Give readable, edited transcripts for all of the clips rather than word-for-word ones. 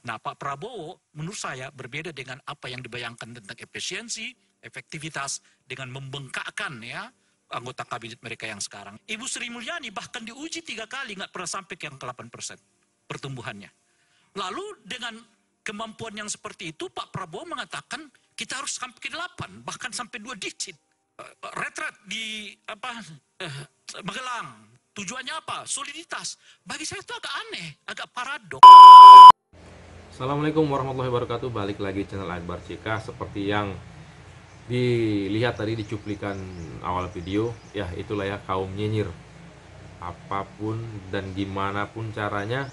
Nah, Pak Prabowo menurut saya berbeda dengan apa yang dibayangkan tentang efisiensi, efektivitas, dengan membengkakkan ya anggota kabinet mereka yang sekarang. Ibu Sri Mulyani bahkan diuji 3 kali nggak pernah sampai ke yang 8% pertumbuhannya. Lalu dengan kemampuan yang seperti itu, Pak Prabowo mengatakan kita harus sampai ke 8, bahkan sampai 2 digit. Retret di Magelang. Tujuannya apa? Soliditas. Bagi saya itu agak aneh, agak paradok. Assalamualaikum warahmatullahi wabarakatuh. Balik lagi channel Akbar CK. Seperti yang dilihat tadi di cuplikan awal video, ya itulah ya kaum nyinyir. Apapun dan gimana pun caranya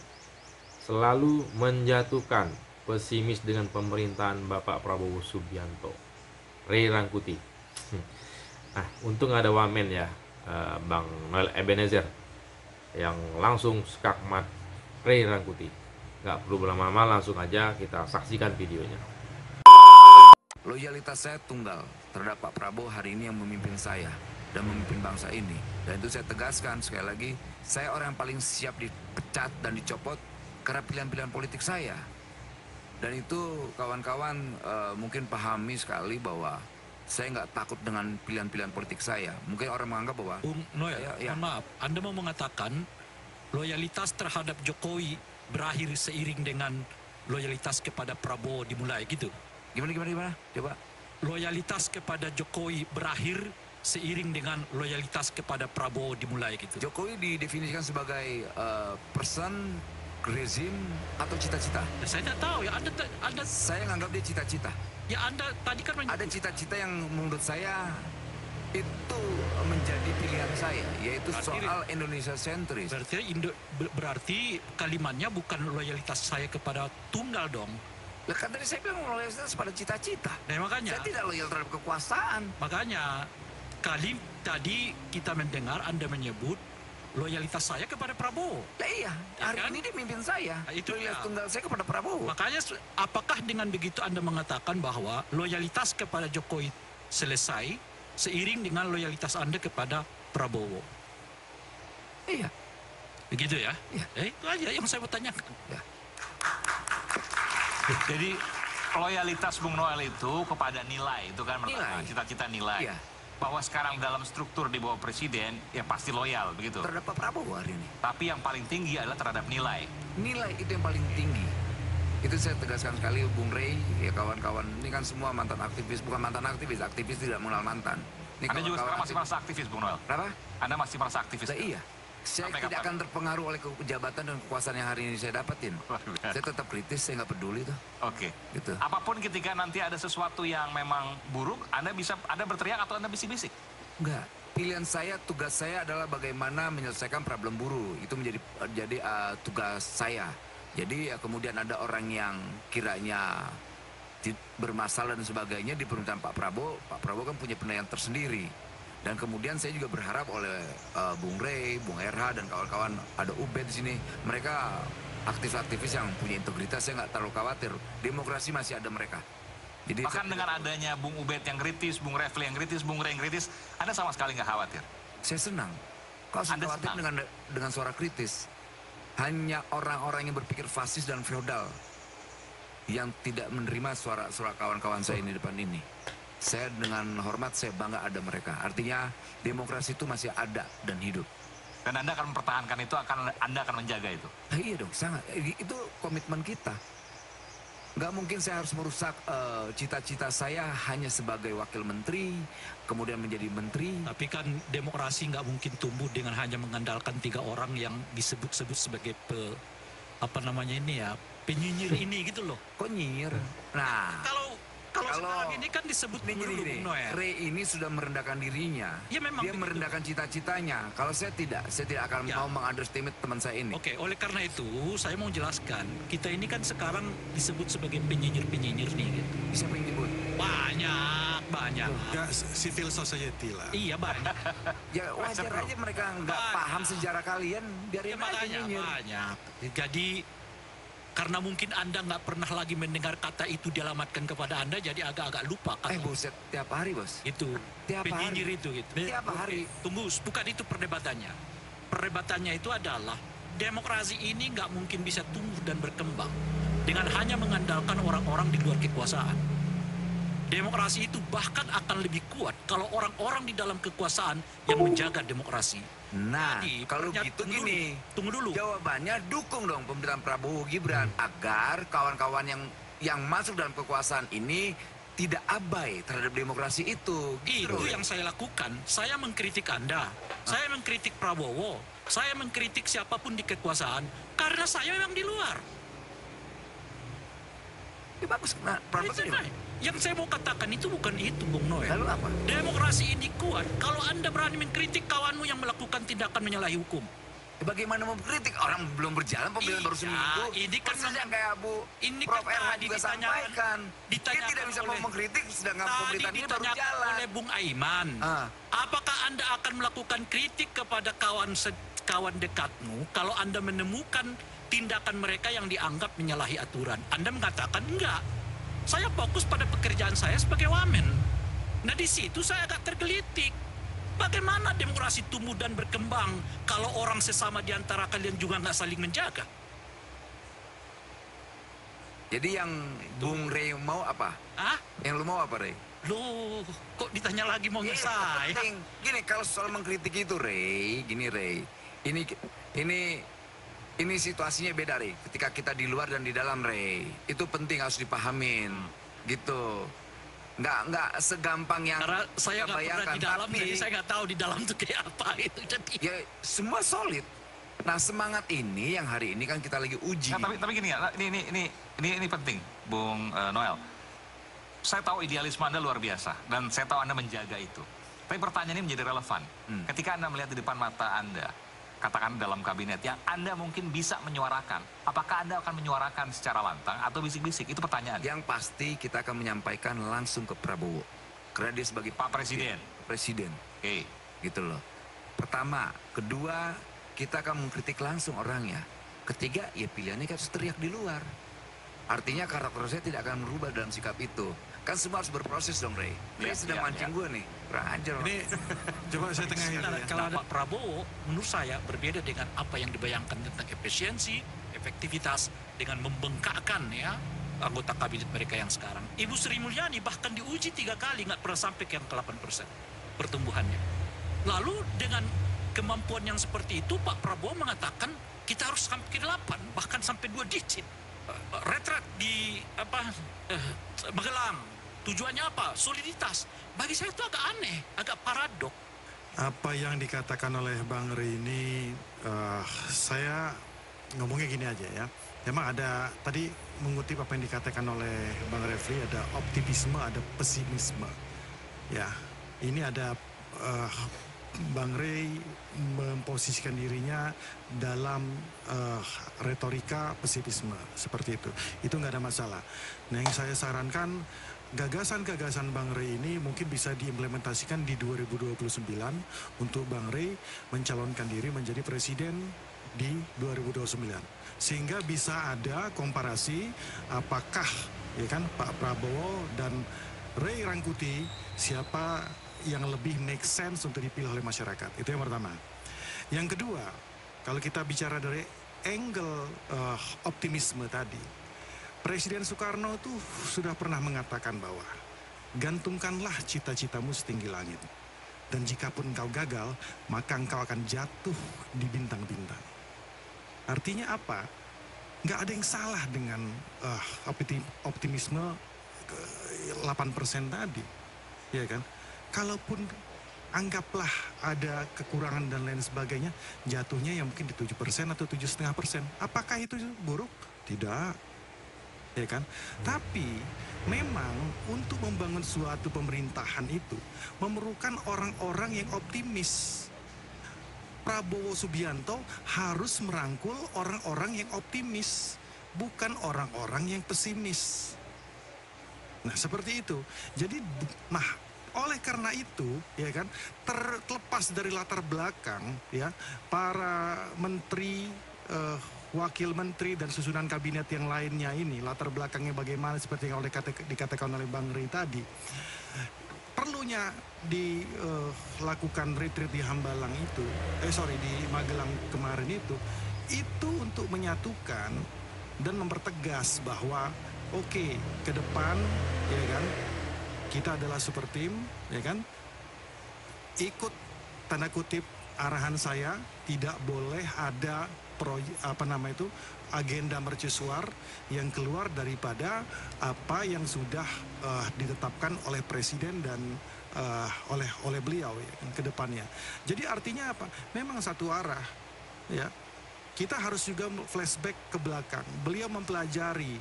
selalu menjatuhkan, pesimis dengan pemerintahan Bapak Prabowo Subianto. Ray Rangkuti. Nah, untung ada wamen ya, Bang Noel Ebenezer yang langsung skakmat Ray Rangkuti. Nggak perlu berlama-lama, langsung aja kita saksikan videonya. Loyalitas saya tunggal terhadap Pak Prabowo hari ini yang memimpin saya dan memimpin bangsa ini. Dan itu saya tegaskan sekali lagi, saya orang yang paling siap dipecat dan dicopot karena pilihan-pilihan politik saya. Dan itu kawan-kawan mungkin pahami sekali bahwa saya nggak takut dengan pilihan-pilihan politik saya. Mungkin orang menganggap bahwa Bung Noel, maaf, Anda mau mengatakan loyalitas terhadap Jokowi berakhir seiring dengan loyalitas kepada Prabowo dimulai gitu? Gimana? Coba. Loyalitas kepada Jokowi berakhir seiring dengan loyalitas kepada Prabowo dimulai gitu? Jokowi didefinisikan sebagai person, rezim, atau cita-cita. Ya, saya tidak tahu ya, Anda Saya menganggap dia cita-cita. ya Anda tadi kan Ada cita-cita yang menurut saya itu menjadi pilihan saya, yaitu soal Indonesia sentris. Berarti kalimatnya bukan loyalitas saya kepada tunggal dong. Lah kan tadi saya bilang loyalitas pada cita-cita. Nah, makanya Saya tidak loyal terhadap kekuasaan. Makanya tadi kita mendengar Anda menyebut loyalitas saya kepada Prabowo. Lah iya, Ya hari kan? ini dia mimpin saya. Nah, itu Loyalitas dia. tunggal saya kepada Prabowo. Makanya apakah dengan begitu Anda mengatakan bahwa loyalitas kepada Jokowi selesai seiring dengan loyalitas Anda kepada Prabowo? Iya. Begitu ya? Iya. Itu aja yang saya mau tanyakan. Ya. Jadi loyalitas Bung Noel itu kepada nilai, itu kan Nilai. cita-cita nilai. Iya. Bahwa sekarang dalam struktur di bawah presiden, ya pasti loyal, begitu. Terhadap Pak Prabowo hari ini. Tapi yang paling tinggi adalah terhadap nilai. Nilai itu yang paling tinggi. Itu saya tegaskan sekali, Bung Rey, ya kawan-kawan. Ini kan semua mantan aktivis, bukan mantan aktivis. Aktivis tidak mengenal mantan. Ini Anda juga sekarang masih merasa aktivis, Bung Noel? Kenapa? Anda masih merasa aktivis? Nah, iya. Saya Sampai tidak kapan? akan terpengaruh oleh jabatan dan kekuasaan yang hari ini saya dapatin. Luar biasa. Saya tetap kritis, saya nggak peduli tuh. Oke. Gitu. Apapun ketika nanti ada sesuatu yang memang buruk, Anda berteriak atau Anda bisik-bisik? Enggak. Pilihan saya, tugas saya adalah bagaimana menyelesaikan problem buruh. Itu menjadi tugas saya. Jadi kemudian ada orang yang kiranya bermasalah dan sebagainya di pemerintahan Pak Prabowo kan punya penilaian tersendiri. Dan kemudian saya juga berharap oleh Bung Rey, Bung RH dan kawan-kawan, ada Ubed di sini. Mereka aktivis-aktivis yang punya integritas, saya nggak terlalu khawatir. Demokrasi masih ada mereka. Jadi Bahkan dengan adanya Bung Ubed yang kritis, Bung Refli yang kritis, Bung Rey yang kritis, Anda sama sekali nggak khawatir? saya senang. Kalau saya Anda khawatir senang? dengan suara kritis, hanya orang-orang yang berpikir fasis dan feodal yang tidak menerima suara kawan-kawan saya ini depan ini. Saya dengan hormat, saya bangga ada mereka. Artinya demokrasi itu masih ada dan hidup. Dan Anda akan mempertahankan itu, Anda akan menjaga itu? Nah, iya dong, sangat. Itu komitmen kita. Nggak mungkin saya harus merusak cita-cita saya hanya sebagai wakil menteri, kemudian menjadi menteri. Tapi kan demokrasi nggak mungkin tumbuh dengan hanya mengandalkan 3 orang yang disebut-sebut sebagai penyinyir ini gitu loh. Kok nyinyir? Nah, Kalau sekarang ini kan disebut dulu Bung Noel. Ray ini sudah merendahkan dirinya. Ya, memang dia begitu. merendahkan cita-citanya. Kalau saya tidak akan Ya. mau mengunderestimate teman saya ini. Oke, oleh karena itu saya mau jelaskan, kita ini kan sekarang disebut sebagai penyinyir-penyinyir nih gitu. Siapa yang nyebut? Banyak. Ya, civil society lah. Iya banyak. Ya wajar aja mereka nggak Banyak. paham sejarah kalian. Biarin Ya, aja makanya nyinyir. banyak. Jadi karena mungkin Anda nggak pernah lagi mendengar kata itu dialamatkan kepada Anda, jadi agak-agak lupa kata Buset, tiap hari bos. itu. Tiap Penyinyir hari. itu gitu. Tiap Oke, hari. Tunggu, bukan itu perdebatannya. Perdebatannya itu adalah demokrasi ini nggak mungkin bisa tumbuh dan berkembang dengan hanya mengandalkan orang-orang di luar kekuasaan. Demokrasi itu bahkan akan lebih kuat kalau orang-orang di dalam kekuasaan yang menjaga demokrasi. Nah, Jadi, kalau gitu gini, tunggu dulu. jawabannya dukung dong pemerintahan Prabowo Gibran agar kawan-kawan yang masuk dalam kekuasaan ini tidak abai terhadap demokrasi itu. Gitu. Itu yang saya lakukan. Saya mengkritik Anda, saya mengkritik Prabowo, saya mengkritik siapapun di kekuasaan karena saya memang di luar. Ya, bagus. Nah, Prabowo Itu, gimana? yang saya mau katakan itu bukan itu, Bung Noel. Lalu apa? Demokrasi ini kuat kalau Anda berani mengkritik kawanmu yang melakukan tindakan menyalahi hukum. Bagaimana mau kritik orang belum berjalan pemilihan baru Iya, seminggu? ini kan Persis yang kayak ini Prof. kan Erhan tadi juga ditanyakan- sampaikan. Dia ditanyakan tidak bisa mau oleh- mengkritik sedangkan Tadi pemerintahan ini baru ditanyakan jalan. oleh Bung Aiman, Ah. apakah Anda akan melakukan kritik kepada kawan dekatmu kalau Anda menemukan tindakan mereka yang dianggap menyalahi aturan? Anda mengatakan enggak. Saya fokus pada pekerjaan saya sebagai wamen. Nah, di situ saya agak tergelitik. Bagaimana demokrasi tumbuh dan berkembang kalau orang sesama di antara kalian juga nggak saling menjaga? Jadi yang Bung Rey mau apa? Hah? Yang lu mau apa, Rey? Loh, kok ditanya lagi mau Iya, saya? penting. Gini, kalau soal mengkritik itu, Rey, gini, Rey. Ini situasinya beda, Rey. Ketika kita di luar dan di dalam, Rey. Itu penting, harus dipahamin. Gitu. Nggak segampang yang Karena saya kita nggak pernah bayangkan, di dalam, tapi- jadi saya nggak tahu di dalam itu kayak apa itu. Jadi Ya, semua solid. Nah, semangat ini yang hari ini kan kita lagi uji. Nah, tapi gini ya, ini penting, Bung Noel. Saya tahu idealisme Anda luar biasa dan saya tahu Anda menjaga itu. Tapi pertanyaan ini menjadi relevan. Ketika Anda melihat di depan mata Anda, katakan dalam kabinet yang Anda mungkin bisa menyuarakan, apakah Anda akan menyuarakan secara lantang atau bisik-bisik? Itu pertanyaan. Yang pasti kita akan menyampaikan langsung ke Prabowo. Karena dia sebagai Pak Presiden. Presiden. Oke. Gitu loh. Pertama, kedua, kita akan mengkritik langsung orangnya. Ketiga, ya pilihannya kan harus teriak di luar. Artinya karakter saya tidak akan berubah dalam sikap itu. Kan semua harus berproses dong, Rey. Rey sedang mancing gue nih. Kurang ajar. Ini coba saya tengahin dulu ya. kalau Pak Prabowo, menurut saya berbeda dengan apa yang dibayangkan tentang efisiensi, efektivitas, dengan membengkakkan ya anggota kabinet mereka yang sekarang. Ibu Sri Mulyani bahkan diuji 3 kali nggak pernah sampai ke yang 8% pertumbuhannya. Lalu dengan kemampuan yang seperti itu, Pak Prabowo mengatakan kita harus sampai ke 8, bahkan sampai 2 digit. Retret di Magelang. Tujuannya apa? Soliditas. Bagi saya itu agak aneh, agak paradok. Apa yang dikatakan oleh Bang Rey ini, saya ngomongnya gini aja ya. Memang ada, tadi mengutip apa yang dikatakan oleh Bang Refli, ada optimisme, ada pesimisme. Ya, ini ada Bang Rey memposisikan dirinya dalam retorika pesimisme seperti itu. Itu nggak ada masalah. Nah, yang saya sarankan, gagasan-gagasan Bang Rey ini mungkin bisa diimplementasikan di 2029 untuk Bang Rey mencalonkan diri menjadi presiden di 2029. Sehingga bisa ada komparasi apakah ya kan Pak Prabowo dan Rey Rangkuti siapa yang lebih make sense untuk dipilih oleh masyarakat. Itu yang pertama. Yang kedua, kalau kita bicara dari angle optimisme tadi, Presiden Soekarno tuh sudah pernah mengatakan bahwa gantungkanlah cita-citamu setinggi langit. Dan jikapun engkau gagal, maka engkau akan jatuh di bintang-bintang. Artinya apa? Nggak ada yang salah dengan optimisme 8% tadi. Ya kan? Kalaupun anggaplah ada kekurangan dan lain sebagainya, jatuhnya yang mungkin di 7% atau 7,5%. Apakah itu buruk? Tidak. Ya kan? Tapi memang untuk membangun suatu pemerintahan itu memerlukan orang-orang yang optimis. Prabowo Subianto harus merangkul orang-orang yang optimis, bukan orang-orang yang pesimis. Nah, seperti itu. Jadi, oleh karena itu, ya kan, terlepas dari latar belakang, ya, para menteri, wakil menteri dan susunan kabinet yang lainnya ini, latar belakangnya bagaimana seperti yang dikatakan oleh Bang Rey tadi, perlunya dilakukan retreat di Hambalang itu, di Magelang kemarin itu untuk menyatukan dan mempertegas bahwa oke, ke depan ya kan kita adalah super team ya kan, ikut tanda kutip arahan saya, tidak boleh ada agenda mercusuar yang keluar daripada apa yang sudah ditetapkan oleh presiden dan oleh beliau ya, ke depannya. Jadi artinya apa? Memang satu arah ya. Kita harus juga flashback ke belakang. Beliau mempelajari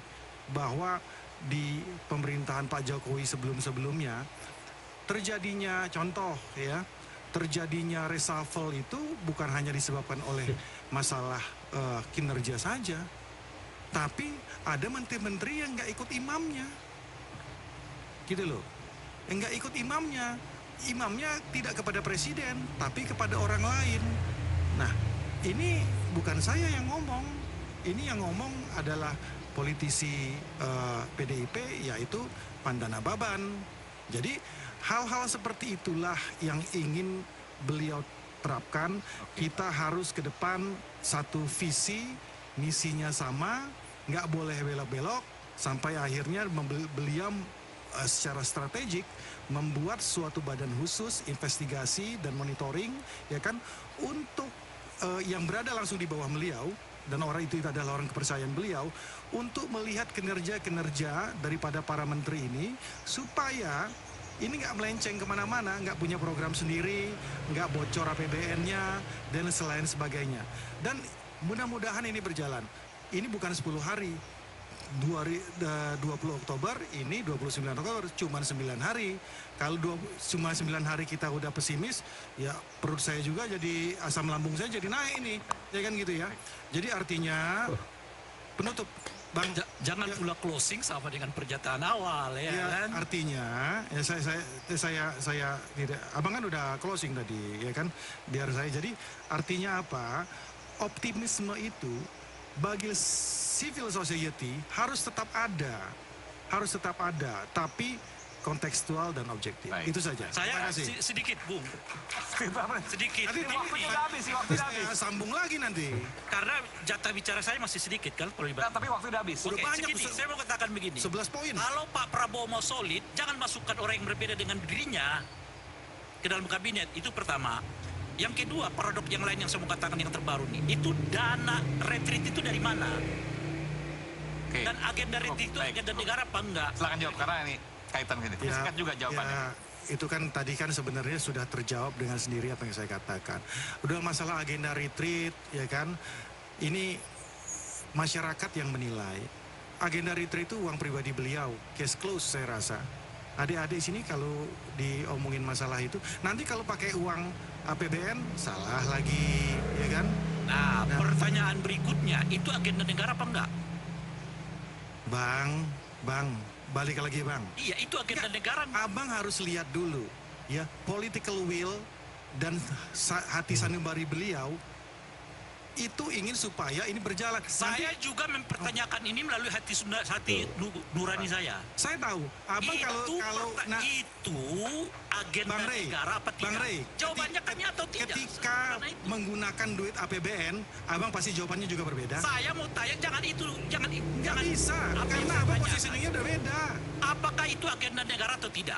bahwa di pemerintahan Pak Jokowi sebelum-sebelumnya terjadinya contoh ya, terjadinya reshuffle itu bukan hanya disebabkan oleh masalah kinerja saja, tapi ada menteri-menteri yang nggak ikut imamnya, gitu loh, yang nggak ikut imamnya. Imamnya tidak kepada presiden, tapi kepada orang lain. Nah, ini bukan saya yang ngomong, ini yang ngomong adalah politisi PDIP, yaitu Pandana Baban. Jadi hal-hal seperti itulah yang ingin beliau terapkan. Kita harus ke depan satu visi, misinya sama, nggak boleh belok-belok, sampai akhirnya beliau secara strategik membuat suatu badan khusus investigasi dan monitoring ya kan, untuk yang berada langsung di bawah beliau, dan orang itu adalah orang kepercayaan beliau, untuk melihat kinerja-kinerja daripada para menteri ini, supaya ini nggak melenceng kemana-mana, nggak punya program sendiri, nggak bocor APBN-nya, dan selain sebagainya. Dan mudah-mudahan ini berjalan. Ini bukan 10 hari. 20 Oktober, ini 29 Oktober, cuma 9 hari. Kalau cuma 9 hari kita udah pesimis, ya perut saya juga jadi, asam lambung saya jadi naik nih, ya kan gitu ya. Jadi artinya, penutup, Bang. Jangan pula closing sama dengan pernyataan awal ya, kan? Artinya, ya saya tidak, Abang kan udah closing tadi, ya kan? Biar saya, jadi artinya apa? Optimisme itu bagi civil society harus tetap ada, tapi kontekstual dan objektif. Baik. Itu saja. Saya sedikit, Bung. Sedikit. Nanti Waktunya udah habis sih, waktunya habis. sambung lagi nanti. Karena jatah bicara saya masih sedikit kan kalau Nah, dibahas. tapi waktu udah habis. Udah Oke, banyak, segini, saya mau katakan begini. 11 poin. Kalau Pak Prabowo mau solid, jangan masukkan orang yang berbeda dengan dirinya ke dalam kabinet. Itu pertama. Yang kedua, produk yang lain yang saya mau katakan yang terbaru nih, itu dana retreat itu dari mana? Oke. Dan agenda retreat itu Baik. agenda negara apa enggak? Silakan jawab karena ini kaitan gini. Singkat juga jawabannya. Ya, itu kan tadi kan sebenarnya sudah terjawab dengan sendiri apa yang saya katakan. Udah masalah agenda retreat, ya kan? Ini masyarakat yang menilai. Agenda retreat itu uang pribadi beliau, case close saya rasa. Adik-adik sini kalau diomongin masalah itu, nanti kalau pakai uang APBN salah lagi, ya kan? Nah, pertanyaan berikutnya, itu agenda negara apa enggak? Bang, balik lagi Bang. Iya, itu agenda negara. Abang harus lihat dulu, ya, political will dan hati sanubari beliau itu ingin supaya ini berjalan. Saya juga mempertanyakan ini melalui hati nurani saya. Saya tahu, Abang Itu agenda Bang Rey, negara apa tidak? Bang Rey, Jawabannya kami atau tidak? ketika Karena itu. menggunakan duit APBN, Abang pasti jawabannya juga berbeda. Saya mau tanya, jangan Nggak bisa, Apa yang karena saya Abang tanyakan? posisinya udah beda. Apakah itu agenda negara atau tidak?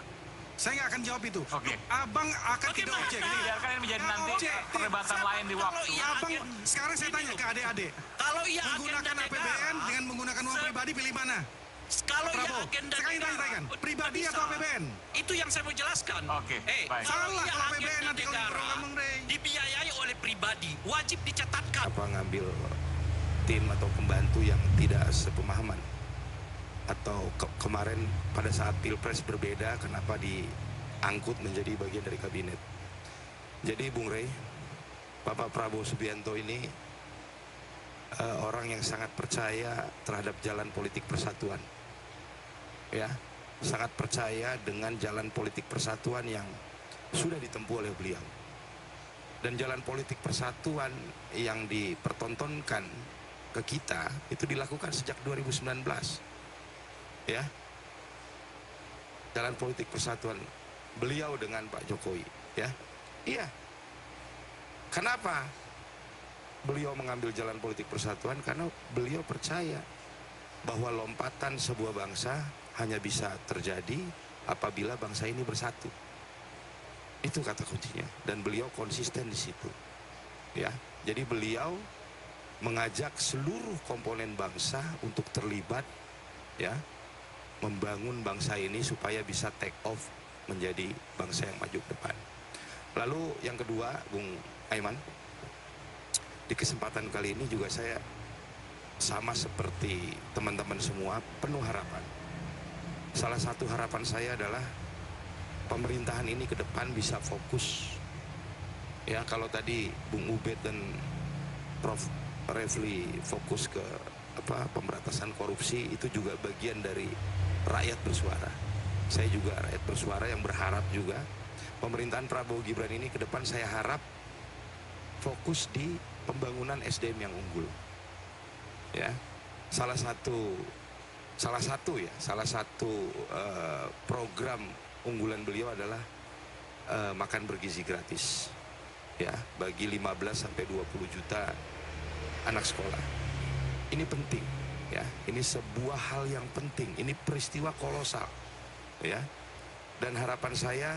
Saya nggak akan jawab itu. Oke. Abang akan tidak Bagaimana? objektif. Biarkan ini menjadi nanti Objektif. perdebatan lain di waktu. Iya, Abang, sekarang saya tanya ke adik-adik. Kalau iya Menggunakan agenda APBN negara, dengan menggunakan uang pribadi, pilih mana? kalau iya Prabowo, agenda sekarang negara, tanyakan, tidak pribadi bisa. atau APBN? Itu yang saya mau jelaskan. Oke, baik. Kalau Salah iya kalau APBN agenda nanti kalau negara diprogram, Bang Rey. dibiayai oleh pribadi, wajib dicatatkan. Apa ngambil tim atau pembantu yang tidak sepemahaman, atau kemarin pada saat pilpres berbeda, kenapa diangkut menjadi bagian dari kabinet. Jadi Bung Rey, Bapak Prabowo Subianto ini orang yang sangat percaya terhadap jalan politik persatuan, ya, sangat percaya dengan jalan politik persatuan yang sudah ditempuh oleh beliau. Dan jalan politik persatuan yang dipertontonkan ke kita itu dilakukan sejak 2019, ya, jalan politik persatuan beliau dengan Pak Jokowi, ya, iya. Kenapa beliau mengambil jalan politik persatuan? Karena beliau percaya bahwa lompatan sebuah bangsa hanya bisa terjadi apabila bangsa ini bersatu. Itu kata kuncinya, dan beliau konsisten di situ. Ya, jadi beliau mengajak seluruh komponen bangsa untuk terlibat, ya, membangun bangsa ini supaya bisa take off menjadi bangsa yang maju ke depan. Lalu yang kedua, Bung Aiman, di kesempatan kali ini juga saya sama seperti teman-teman semua penuh harapan. Salah satu harapan saya adalah pemerintahan ini ke depan bisa fokus. Ya, kalau tadi Bung Ubed dan Prof Refli fokus ke pemberantasan korupsi, itu juga bagian dari rakyat bersuara. Saya juga rakyat bersuara yang berharap juga pemerintahan Prabowo Gibran ini ke depan saya harap fokus di pembangunan SDM yang unggul. Ya, salah satu program unggulan beliau adalah makan bergizi gratis, ya, bagi 15 sampai 20 juta anak sekolah. Ini penting, ya. Ini sebuah hal yang penting. Ini peristiwa kolosal, ya. Dan harapan saya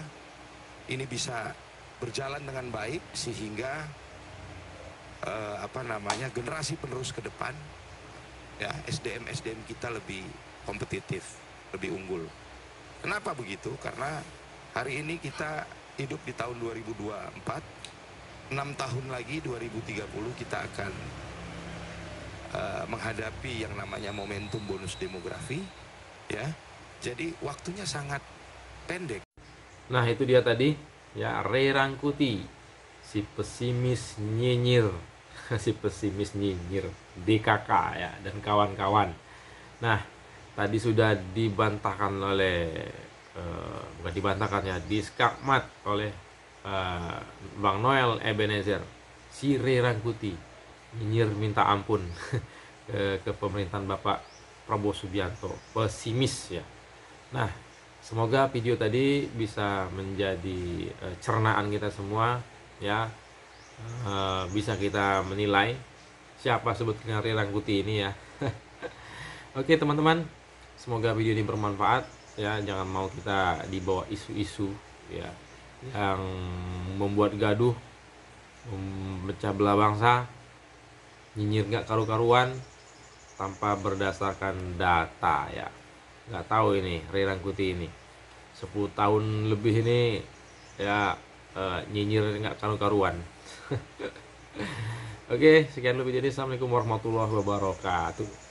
ini bisa berjalan dengan baik sehingga generasi penerus ke depan, ya, SDM kita lebih kompetitif, lebih unggul. Kenapa begitu? Karena hari ini kita hidup di tahun 2024, 6 tahun lagi 2030 kita akan menghadapi yang namanya momentum bonus demografi, ya. Jadi waktunya sangat pendek. Nah, itu dia tadi, ya, Ray Rangkuti, si pesimis nyinyir, si pesimis nyinyir, DKK, ya, dan kawan-kawan. Nah, tadi sudah dibantahkan oleh bukan dibantahkan, ya, diskakmat oleh Bang Noel Ebenezer, si Ray Rangkuti nyinyir minta ampun ke pemerintahan Bapak Prabowo Subianto, pesimis, ya. Nah, semoga video tadi bisa menjadi cernaan kita semua, ya. Bisa kita menilai siapa sebetulnya Ray Rangkuti ini, ya. Oke teman-teman, semoga video ini bermanfaat, ya. Jangan mau kita dibawa isu-isu, ya, yang membuat gaduh, memecah belah bangsa, nyinyir nggak karu-karuan tanpa berdasarkan data, ya. Nggak tahu ini Ray Rangkuti ini 10 tahun lebih ini, ya, nyinyir nggak karu-karuan. Oke, sekian dulu video ini. Assalamualaikum warahmatullahi wabarakatuh.